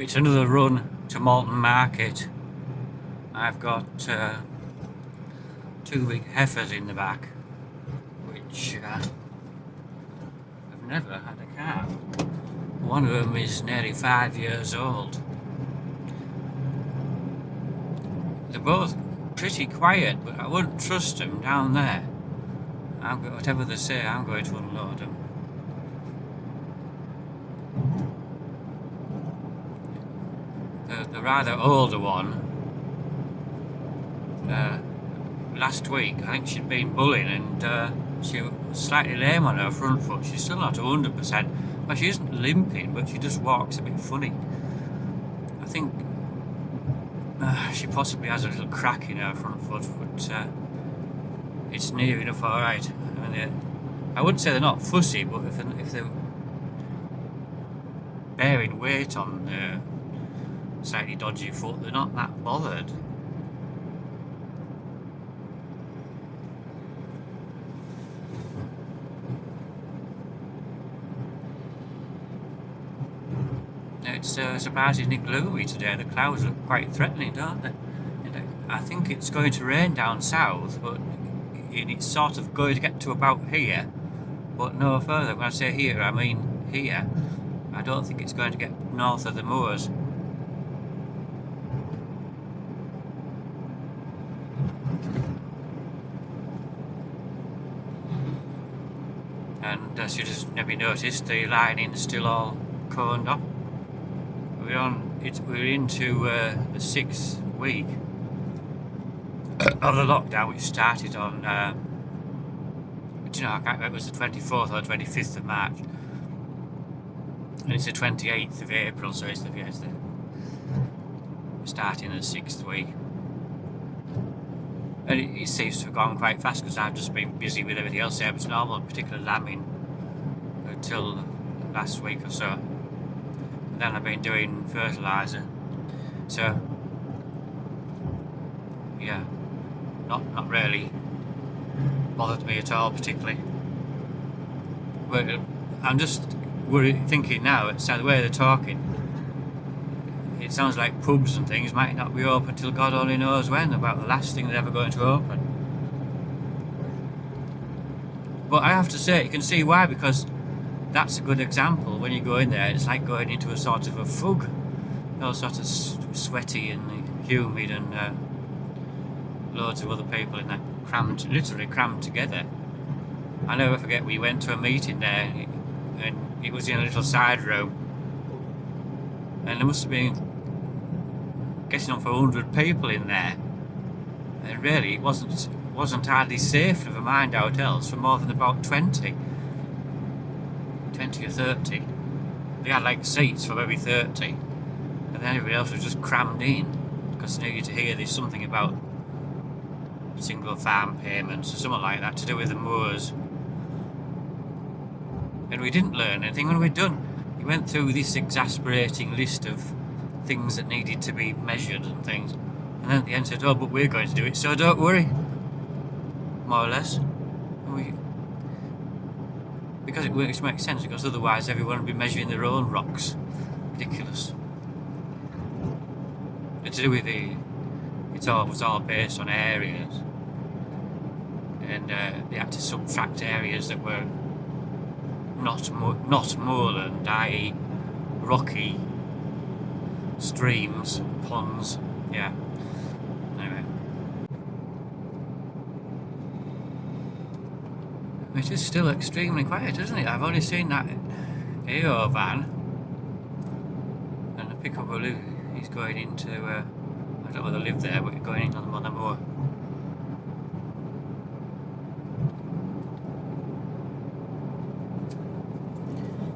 It's another run to Malton Market. I've got 2 big heifers in the back, which have never had a calf. One of them is nearly 5 years old. They're both pretty quiet, but I wouldn't trust them down there. Whatever they say, I'm going to unload them. The rather older one, last week, I think she'd been bullying and she was slightly lame on her front foot. She's still not 100%. Well, she isn't limping, but she just walks a bit funny. I think she possibly has a little crack in her front foot, but it's near enough alright. I mean, I wouldn't say they're not fussy, but if they're bearing weight on their slightly dodgy foot, they're not that bothered. It's surprisingly gloomy today. The clouds look quite threatening, don't they? I think it's going to rain down south, but it's sort of going to get to about here, but no further. When I say here, I mean here. I don't think it's going to get north of the moors. And as you just maybe noticed, the lining's still all coned up. We're into the 6th week of the lockdown, which started on, I can't remember, it was the 24th or 25th of March, and it's the 28th of April, so it's starting the 6th week. And it seems to have gone quite fast because I've just been busy with everything else. It was normal, particularly lambing, until last week or so. Then I've been doing fertiliser, so yeah, not really bothered me at all particularly. But I'm just thinking now, it's the way they're talking, it sounds like pubs and things might not be open till God only knows when, about the last thing they're ever going to open. But I have to say, you can see why, because that's a good example. When you go in there, it's like going into a sort of a fug, all sort of sweaty and humid, and loads of other people in there, literally crammed together. I never forget, we went to a meeting there, and it was in a little side room, and there must have been getting on for 100 people in there, and really it wasn't hardly safe, never mind out else, for more than about 20 or 30. They had like seats for maybe 30, and then everybody else was just crammed in because they needed to hear there's something about single farm payments or something like that to do with the moors. And we didn't learn anything. When we're done, we went through this exasperating list of things that needed to be measured and things, and then at the end said, oh, but we're going to do it, so don't worry, more or less. Because it works, makes sense, because otherwise everyone would be measuring their own rocks. Ridiculous. But to do with it was all based on areas, and they had to subtract areas that were not moorland, i.e. rocky streams, ponds, yeah. Anyway. It is still extremely quiet, isn't it? I've only seen that AO van, and the pickup will live, he's going into, I don't know whether they live there, but he's going into on the moor.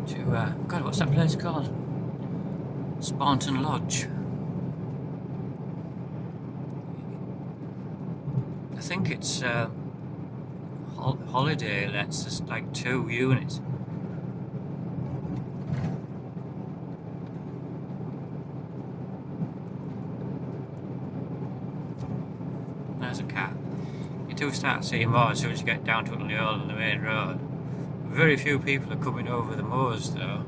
To, God, what's that place called? Spartan Lodge. I think it's holiday lets us like 2 units. There's a cat. You do start seeing more as soon as you get down to Cull on the main road. Very few people are coming over the moors though.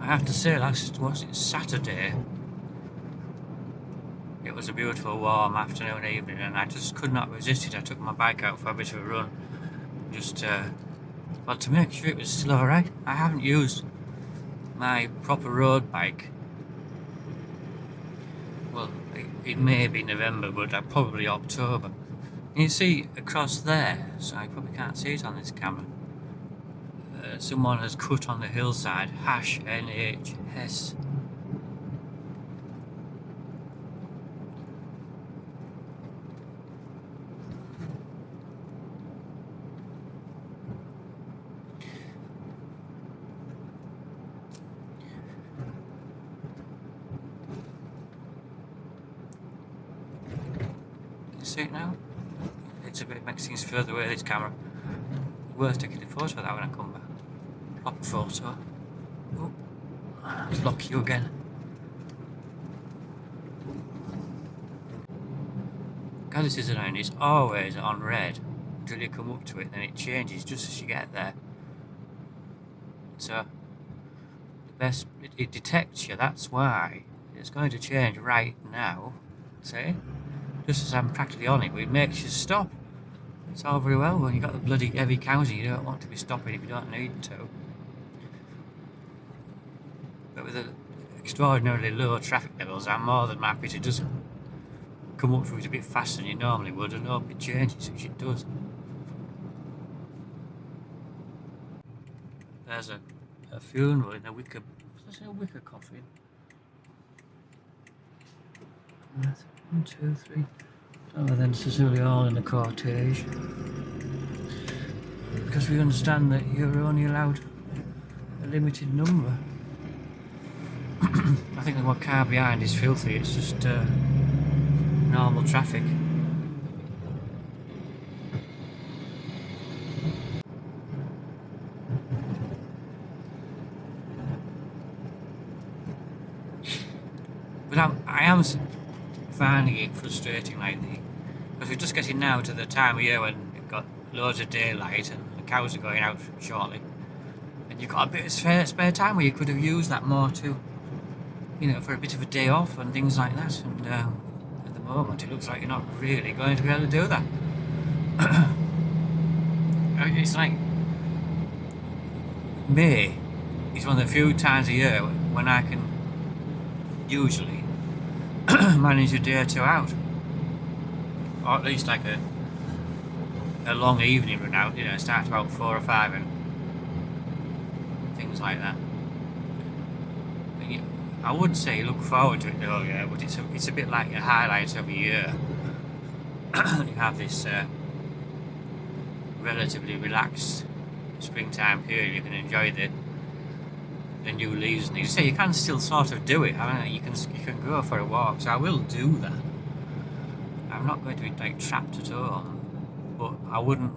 I have to say, was it Saturday? It was a beautiful warm afternoon, evening, and I just could not resist it. I took my bike out for a bit of a run, just well, to make sure it was still alright. I haven't used my proper road bike. Well, it may be November, but probably October. And you see across there, so I probably can't see it on this camera, someone has cut on the hillside #NHS. See it now? It's a bit, makes things further away, this camera. Worth taking a photo of that when I come back. Pop a photo. Oh, let's lock you again. God, this is annoying. It's always on red until you come up to it, then it changes just as you get there. So, it detects you, that's why. It's going to change right now. See? Just as I'm practically on it, but it makes you stop. It's all very well when you've got the bloody heavy cows and you don't want to be stopping if you don't need to. But with the extraordinarily low traffic levels, I'm more than happy to just come up to it a bit faster than you normally would and hope it changes, which it does. There's a funeral in a wicker... What's a wicker coffin? 1, 2, 3. Oh, then necessarily all in a cortege. Because we understand that you're only allowed a limited number. I think the one car behind is filthy, it's just normal traffic. But I am finding it frustrating lately, because we're just getting now to the time of year when you've got loads of daylight and the cows are going out shortly, and you've got a bit of spare time where you could have used that more to, you know, for a bit of a day off and things like that. And at the moment it looks like you're not really going to be able to do that. It's like May is one of the few times a year when I can usually manage a day or two out, or at least like a long evening run out, you know, start about 4 or 5 and things like that. And I would say look forward to it though, yeah, but it's a bit like a highlight of a year. You have this relatively relaxed springtime period, you can enjoy the new leaves, and you say you can still sort of do it. I mean, you can go for a walk, so I will do that. I'm not going to be like trapped at home, but I wouldn't,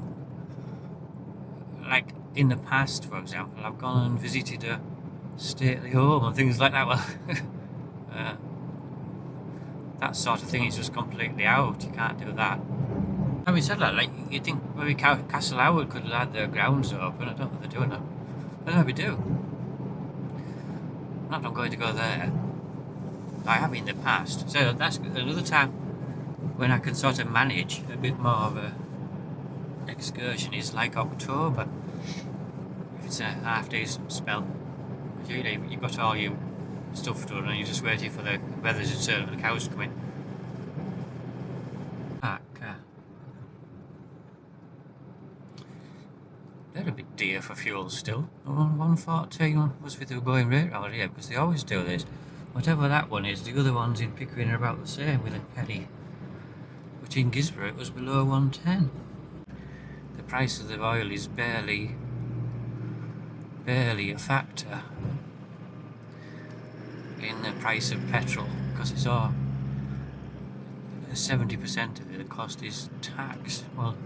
like in the past, for example, I've gone and visited a stately home and things like that. Well, that sort of thing is just completely out. You can't do that. Having said that, like you think maybe Castle Howard could have had their grounds open. I don't know if they're doing that. I don't know if they do. I'm not going to go there. I have in the past. So that's another time when I can sort of manage a bit more of a excursion is like October. If it's a half day's spell. You know, you've got all your stuff done and you're just waiting for the weather to turn and the cows to come in. They're a bit dear for fuel still. 114 was with the going rate around here, because they always do this. Whatever that one is, the other ones in Pickering are about the same with a penny. But in Gisborough it was below 110. The price of the oil is barely a factor in the price of petrol, because it's all 70% of the cost is tax. Well,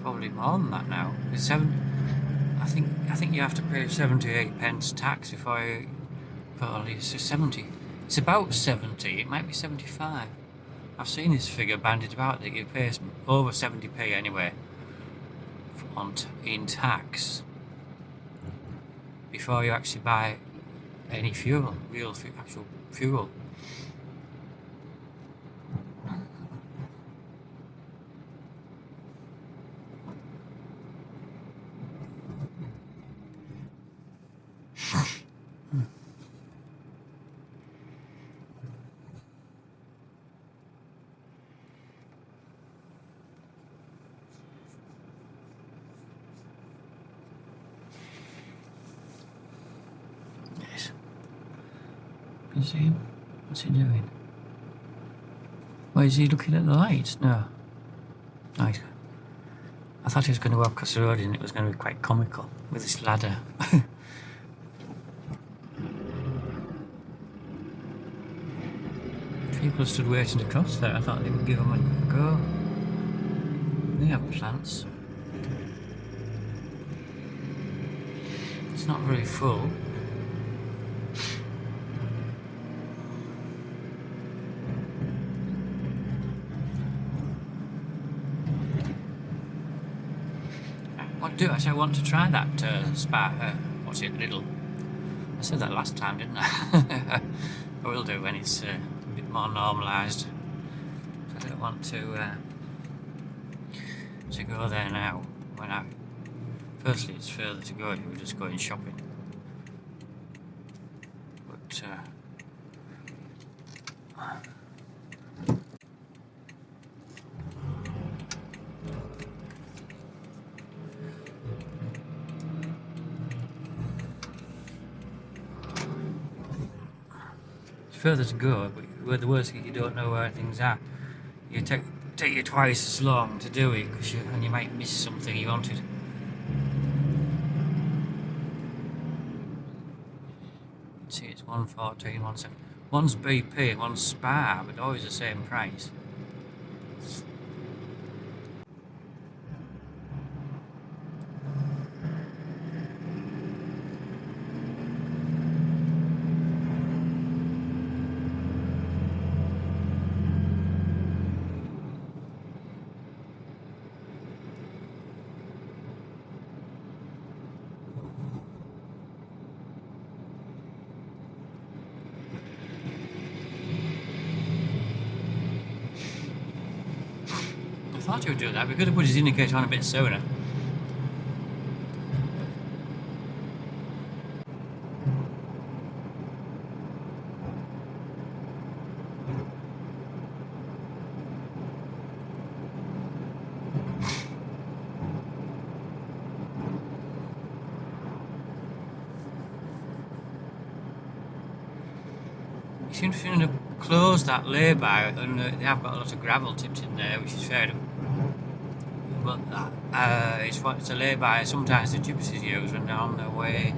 probably more than that now. It's I think you have to pay 78 pence tax before you put all these 70. It's about 70. It might be 75. I've seen this figure bandied about that you pay over 70p anyway in tax before you actually buy any fuel, actual fuel. Yes. Can you see him? What's he doing? Why is he looking at the lights? No. Nice. I thought he was going to walk across the road and it was going to be quite comical with this ladder. People stood waiting to cross there. I thought they would give them a go. They have plants. It's not really full. I want to try that spa. What's it, Lidl? I said that last time, didn't I? I will do when it's a bit more normalised. I don't want to go there now. Firstly, it's further to go. You were just going shopping. But further to go, but where the worst is you don't know where things are. You take you twice as long to do it, and you might miss something you wanted. See, it's 114, 17. One's BP and one's Spa, but always the same price. I thought he would do that. We could have put his indicator on a bit sooner. He seems to close that lay-by, and they have got a lot of gravel tipped in there, which is fair enough. But it's a lay-by sometimes the gypsies use when they're on their way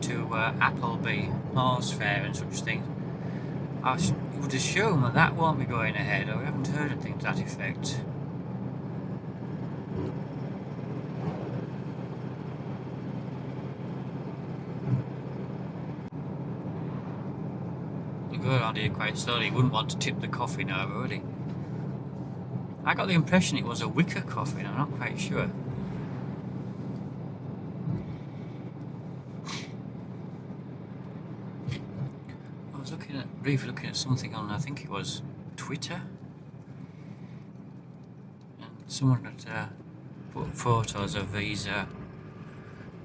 to Appleby, Horse Fair and such things. I would assume that won't be going ahead, or we haven't heard anything to that effect. You go around here quite slowly, you wouldn't want to tip the coffin over, would he? I got the impression it was a wicker coffin, I'm not quite sure. I was briefly looking at something on, I think it was Twitter. And someone had put photos of these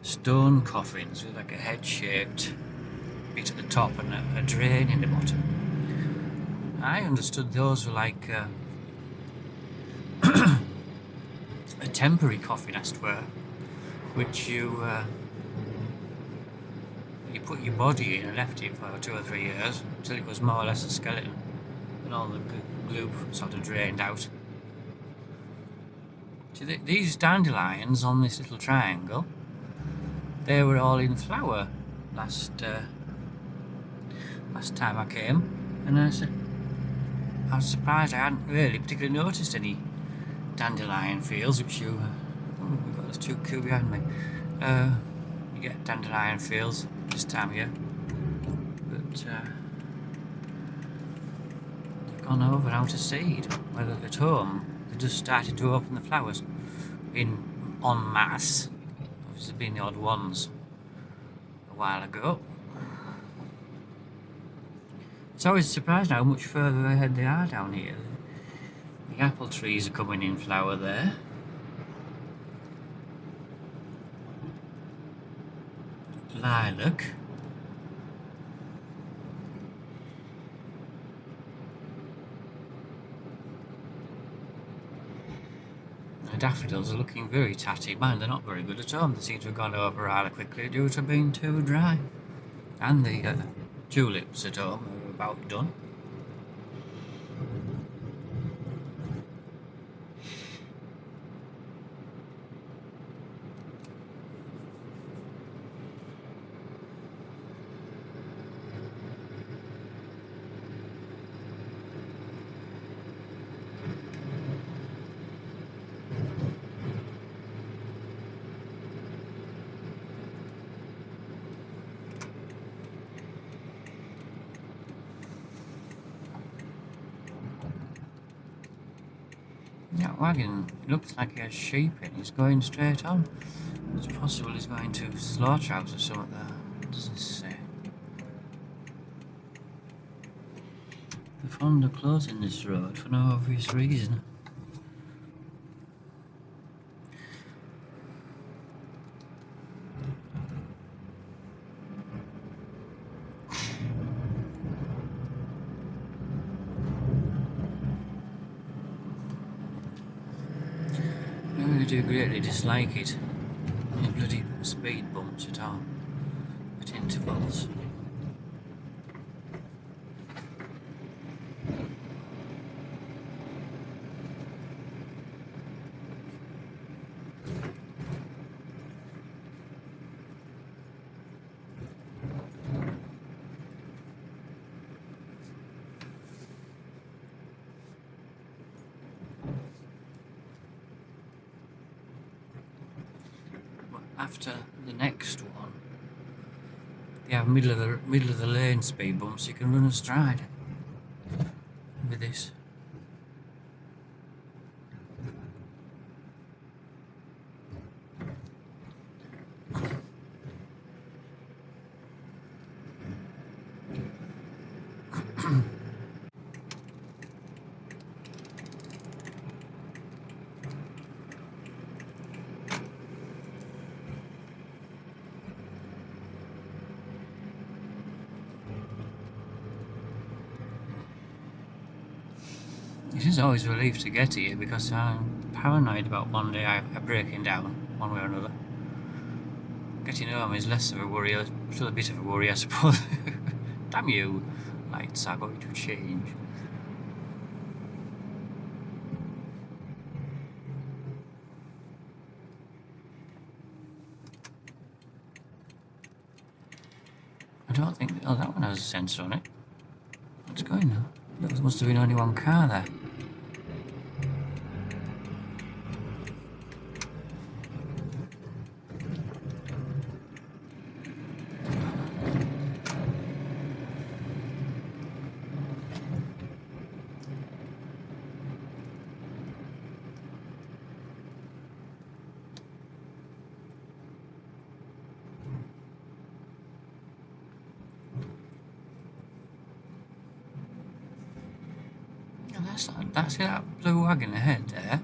stone coffins with like a head-shaped bit at the top and a drain in the bottom. I understood those were like a temporary coffin, as it were, which you put your body in and left it for 2 or 3 years until it was more or less a skeleton and all the glue sort of drained out. See, these dandelions on this little triangle, they were all in flower last time I came, and I was surprised I hadn't really particularly noticed any dandelion fields, which we've got those 2 queue behind me. You get dandelion fields this time of year, but they've gone over now to seed. Whether at home they just started to open the flowers en masse. There's been the odd ones a while ago. It's always surprising how much further ahead they are down here. The apple trees are coming in flower there. Lilac. The daffodils are looking very tatty. Mind, they're not very good at all. They seem to have gone over rather quickly due to being too dry. And the tulips at home are about done. That wagon looks like he has sheep in. He's going straight on. It's possible he's going to slaughterhouse or something there. What does this say? They're fond of closing this road for no obvious reason. I really do greatly dislike it. Any bloody speed bumps at all. At intervals. After the next one, they have middle of the lane speed bumps. You can run astride with this. It is always a relief to get here because I'm paranoid about one day I breaking down, one way or another. Getting home is less of a worry, still a bit of a worry I suppose. Damn you, lights are going to change. I don't think, oh, that one has a sensor on it. What's going now? There must have been only one car there. That's that blue wagon ahead there.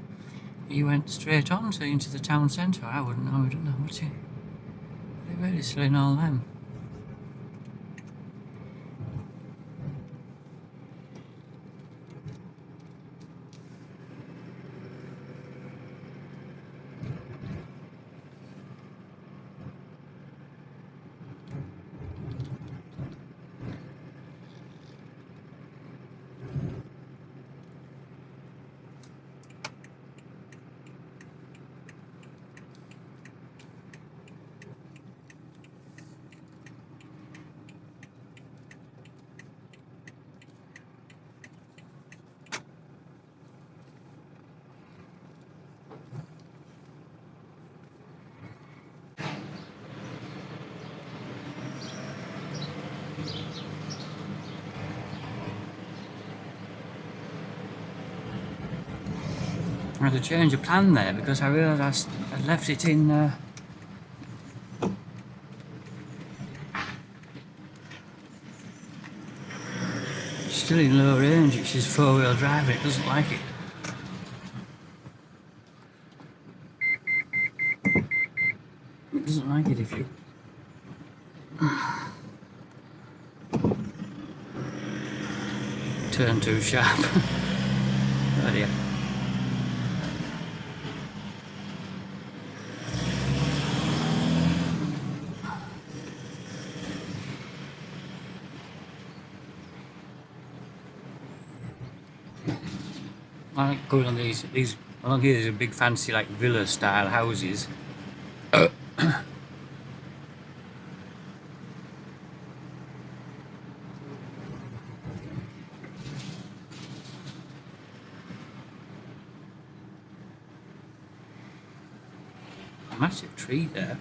He went straight on into the town centre. I wouldn't know, I don't know, would he? They're really selling all them. I had to change of plan there because I realised I'd left it in still in low range. It's just four-wheel drive and it doesn't like it. It doesn't like it if you turn too sharp. Oh dear. I like going on these along here. There's a big fancy like villa style houses. A massive tree there.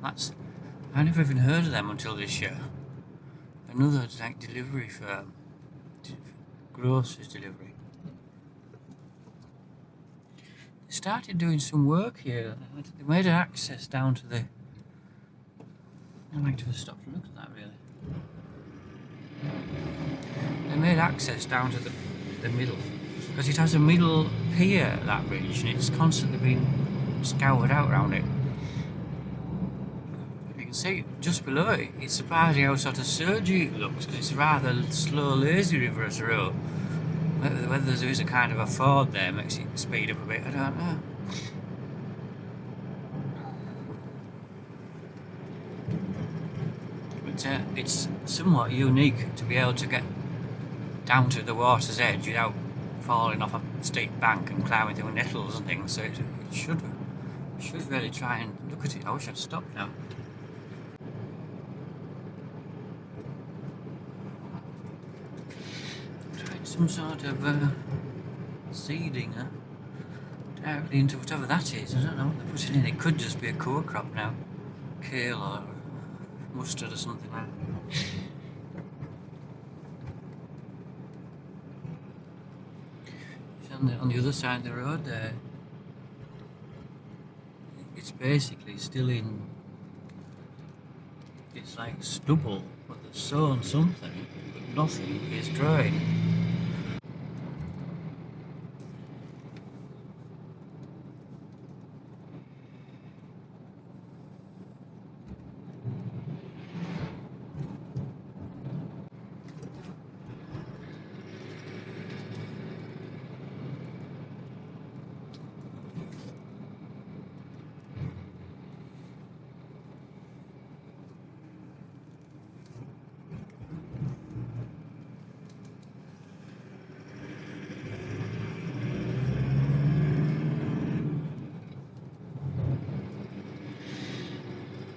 That's, I never even heard of them until this year. Another like delivery firm, groceries delivery. They started doing some work here. They made an access down to the. I'd like to have stopped to look at that really. They made access down to the middle because it has a middle pier, that bridge, and it's constantly been scoured out around it. You can see just below it, it's surprising how sort of surgy it looks because it's a rather slow, lazy river as a road. Whether there is a kind of a ford there makes it speed up a bit, I don't know. But it's somewhat unique to be able to get down to the water's edge without falling off a steep bank and climbing through nettles and things, so it should really try and look at it. I wish I'd stopped now. Some sort of seeding directly into whatever that is. I don't know what they're putting in. It could just be a core crop now, kale or mustard or something like that. It's on the other side of the road there. It's basically still in. It's like stubble, but they've sown something, but nothing is growing.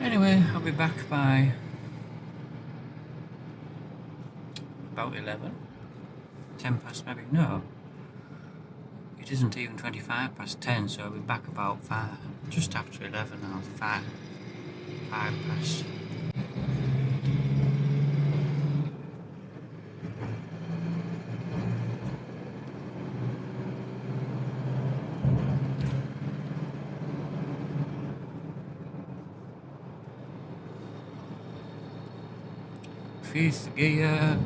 Anyway, I'll be back by about 11. 10 past maybe, no. It isn't even 25 past 10, so I'll be back about 5, just after 11 now, 5 past. fifth gear.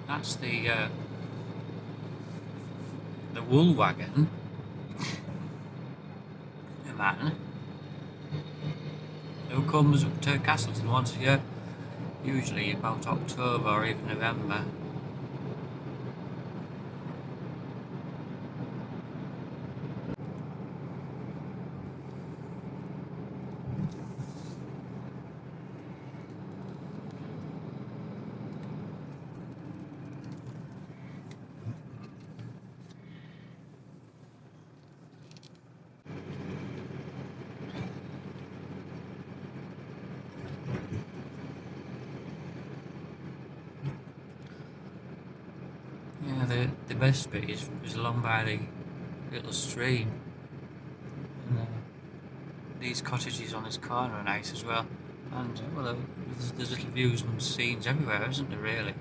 That's the wool wagon. A man who comes up to Castleton once a year, usually about October or even November. Yeah, the best bit is along by the little stream. And these cottages on this corner are nice as well. And well, there's little views and scenes everywhere, isn't there, really?